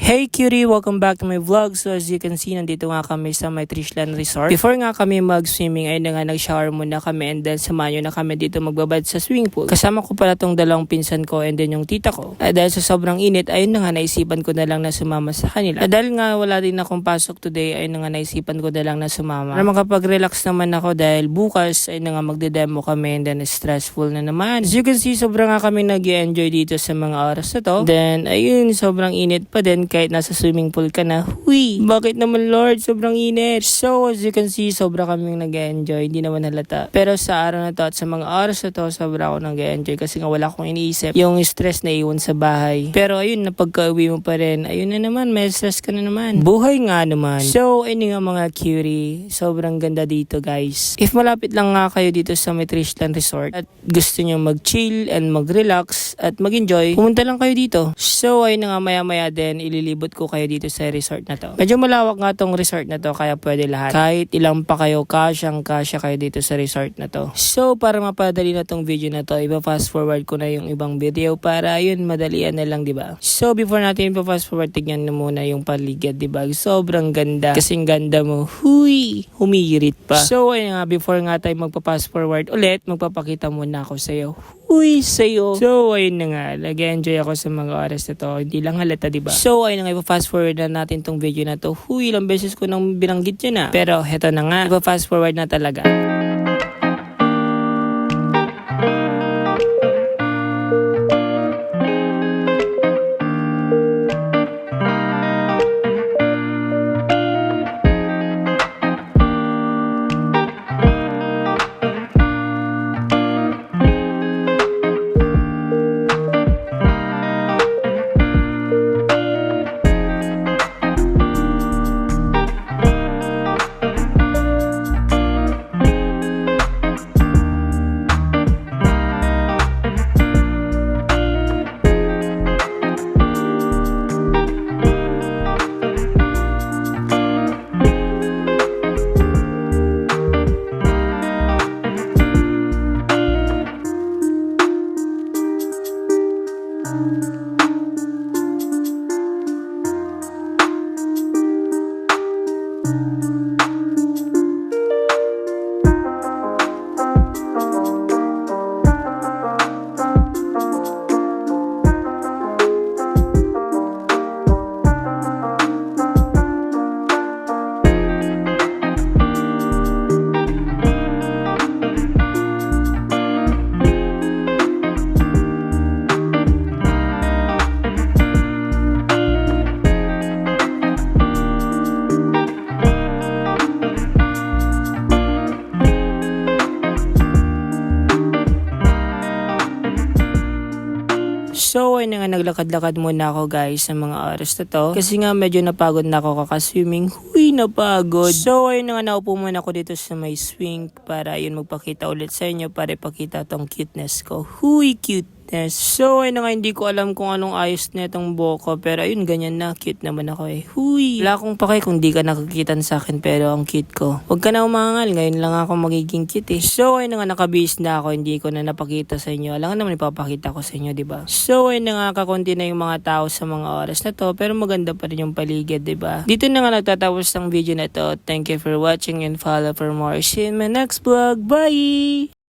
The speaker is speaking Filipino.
Hey cutie! Welcome back to my vlog. So as you can see, nandito nga kami sa may Trishland Resort. Before nga kami mag-swimming ay na nga nag-shower muna kami and then samahan nyo na kami dito magbabad sa swimming pool. Kasama ko pala tong dalawang pinsan ko and then yung tita ko. At dahil sa sobrang init, ayun na nga naisipan ko na lang na sumama sa kanila. At dahil nga wala din akong pasok today, ayun na nga naisipan ko na lang na sumama. Para makapag-relax naman ako dahil bukas ay na nga magde-demo kami and then stressful na naman. As you can see, sobrang nga kami nag-enjoy dito sa mga oras na to. Then ayun, sobrang init pa din kahit nasa swimming pool ka na. Huy! Bakit naman Lord? Sobrang init. So as you can see, sobra kaming nag-enjoy. Hindi naman halata. Pero sa araw na to at sa mga oras na to, sobra ako nag-enjoy kasi nga wala akong iniisip. Yung stress na iwan sa bahay. Pero ayun, napagka-uwi mo pa rin. Ayun na naman, may stress ka na naman. Buhay nga naman. So ayun nga mga cutie. Sobrang ganda dito guys. If malapit lang nga kayo dito sa may Trishland Resort at gusto nyo mag-chill and mag-relax at mag-enjoy, pumunta lang kayo dito. So ayun na nga maya-maya din, ililibot ko kayo dito sa resort na to. Medyo malawak nga tong resort na to kaya pwede lahat. Kahit ilang pa kayo, kasyang-kasya kayo dito sa resort na to. So para mapadali na tong video na to, ipa-fast forward ko na yung ibang video para yun madalian na lang, diba? So before natin ipa-fast forward, tignan na muna yung paligid, diba? Sobrang ganda. Kasing ganda mo. Huy! Humirit pa. So ayun nga, before nga tayo magpa-fast forward ulit, magpapakita muna ako sa'yo. Uy, sa'yo. So, ayun na nga. Nag-enjoy ako sa mga oras na to. Hindi lang halata, diba? So, ayun na nga. Ipa-fast forward na natin tong video na to. Huy, ilang beses ko nang binanggit yun na. Pero, heto na nga. Ipa-fast forward na talaga. So, ayun nga, naglakad-lakad muna ako guys sa mga oras na to. Kasi nga medyo napagod na ako kakaswimming. Huy, napagod. So, ayun nga, naupo muna ako dito sa may swing para ayun magpakita ulit sa inyo para ipakita tong cuteness ko. Huy, cute. So, ayun nga, hindi ko alam kung anong ayos na itong buhok ko. Pero ayun, ganyan na. Cute naman ako eh. Huy! Wala akong pake kung di ka nakakitan sa akin pero ang cute ko. Huwag ka na umangal. Ngayon lang ako magiging cute eh. So, ayun nga, nakabihis na ako. Hindi ko na napakita sa inyo. Alam nga naman ipapakita ko sa inyo, diba? So, ayun nga, kakunti na yung mga tao sa mga oras na to. Pero maganda pa rin yung paligid, diba? Dito na nga nagtatapos ng video na to. Thank you for watching and follow for more. See you in my next vlog. Bye!